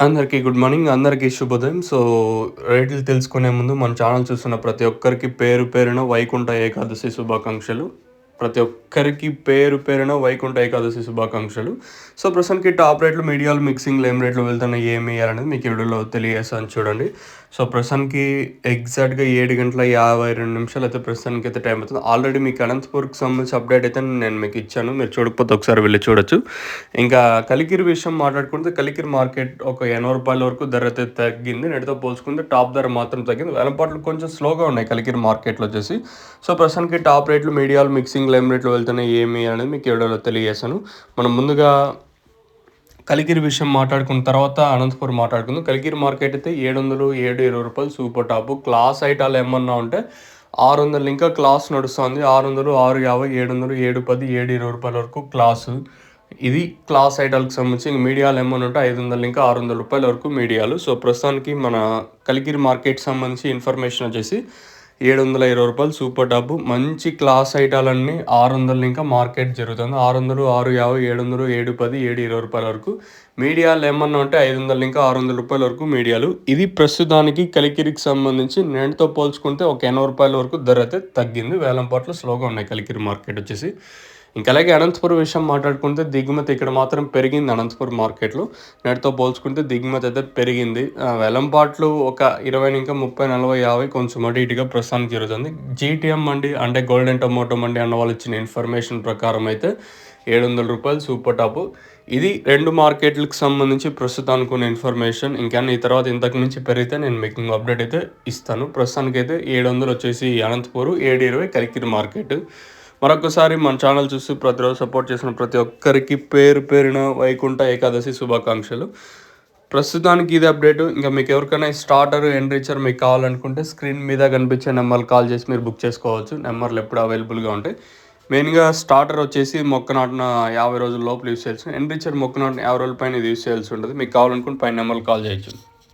అందరికీ good morning. అందరికీ శుభోదయం. రేట్లు తెలుసుకునే ముందు మన ఛానల్ చూస్తున్న ప్రతి ఒక్కరికి పేరు పేరున వైకుంఠ ఏకాదశి శుభాకాంక్షలు. ప్రతి ఒక్కరికి పేరు పేరున వైకుంఠ ఏకాదశి శుభాకాంక్షలు. ప్రస్తుతానికి టాప్ రేట్లు, మీడియాలు, మిక్సింగ్లు ఏం రేట్లు వెళ్తున్నాయి, ఏమి అనేది మీకు ఈ వీడియోలో తెలియజేస్తాను చూడండి. ప్రస్తుతానికి ఎగ్జాక్ట్గా 7:52 అయితే ప్రస్తుతానికి అయితే టైం అవుతుంది. ఆల్రెడీ మీకు అనంతపూర్కి సంబంధించి అప్డేట్ అయితే నేను మీకు ఇచ్చాను. మీరు చూడకపోతే ఒకసారి వెళ్ళి చూడొచ్చు. ఇంకా కలికిరి విషయం మాట్లాడుకుంటే కలికిరి మార్కెట్ ఒక రూ. 80 వరకు ధర అయితే తగ్గింది. నేటితో పోల్చుకుంటే టాప్ ధర మాత్రం తగ్గింది. వేలంపాట్లు కొంచెం స్లోగా ఉన్నాయి కలికిరి మార్కెట్లో వచ్చేసి. ప్రస్తుతానికి టాప్ రేట్లు, మీడియాలు, మిక్సింగ్ ఏం రేట్లు వెళ్తున్నాయి ఏమి అనేది మీకు వీడియోలో తెలియజేస్తాను. మనం ముందుగా కలికిరి విషయం మాట్లాడుకున్న తర్వాత అనంతపురం మాట్లాడుకుందాం. కలికిరి మార్కెట్ అయితే 720 రూపాయలు సూపర్ టాప్. క్లాస్ ఐటాలు ఏమన్నా ఉంటే 600 ఇంకా క్లాస్ నడుస్తుంది. 600, 650, 700, 710, 720 రూపాయల వరకు క్లాసు. ఇది క్లాస్ ఐటాలకు సంబంధించి. ఇంక మీడియాలు ఏమన్నా ఉంటే 500 ఇంకా 600 రూపాయల వరకు మీడియాలు. ప్రస్తుతానికి మన కలికిరి మార్కెట్ సంబంధించి ఇన్ఫర్మేషన్ వచ్చేసి 720 రూపాయలు సూపర్ టాప్. మంచి క్లాస్ ఐటాలన్నీ 600 ఇంకా మార్కెట్ జరుగుతుంది. 600, 650, 700, 710, 720 రూపాయల వరకు మీడియాలు ఏమన్నా ఉంటే 500 ఇంకా 600 రూపాయల వరకు మీడియాలు. ఇది ప్రస్తుతానికి కలికిరికి సంబంధించి. నేటితో పోల్చుకుంటే ఒక 80 రూపాయల వరకు ధర అయితే తగ్గింది. వేలంపాట్లు స్లోగా ఉన్నాయి కలికిరి మార్కెట్ వచ్చేసి. ఇంకా అలాగే అనంతపురం విషయం మాట్లాడుకుంటే దిగుమతి ఇక్కడ మాత్రం పెరిగింది. అనంతపురం మార్కెట్లో నేటితో పోల్చుకుంటే దిగుమతి అయితే పెరిగింది. వేలంపాట్లు ఒక 20 ఇంకా 30, 40, 50 కొంచెం అటు ఇటుగా ప్రస్తుతానికి జరుగుతుంది. జీటీఎం మండి అంటే గోల్డెన్ టొమాటో మండి అన్న వాళ్ళు ఇచ్చిన ఇన్ఫర్మేషన్ ప్రకారం అయితే 700 రూపాయలు సూపర్ టాప్. ఇది రెండు మార్కెట్లకు సంబంధించి ప్రస్తుతానికి ఉన్న ఇన్ఫర్మేషన్. ఇంకా ఈ తర్వాత ఇంతకు మించి పెరిగితే నేను మీకు అప్డేట్ అయితే ఇస్తాను. ప్రస్తుతానికైతే 700 వచ్చేసి అనంతపురం, 720 కలికిరి మార్కెట్. మరొకసారి మన ఛానల్ చూసి ప్రతిరోజు సపోర్ట్ చేసిన ప్రతి ఒక్కరికి పేరు పేరున వైకుంఠ ఏకాదశి శుభాకాంక్షలు. ప్రస్తుతానికి ఇది అప్డేట్. ఇంకా మీకు ఎవరికైనా స్టార్టర్, ఎన్రిచర్ మీకు కావాలనుకుంటే స్క్రీన్ మీద కనిపించే నెంబర్లు కాల్ చేసి మీరు బుక్ చేసుకోవచ్చు. నెంబర్లు ఎప్పుడు అవైలబుల్గా ఉంటాయి. మెయిన్గా స్టార్టర్ వచ్చేసి మొక్క నాటిన 50 రోజుల లోపల యూస్ చేయాల్సి, ఎన్రిచర్ మొక్క నాటిన 50 రోజుల పైన ఇది యూస్ చేయాల్సి ఉంటుంది. మీకు కావాలనుకుంటే పైన నెంబర్లు కాల్ చేయొచ్చు.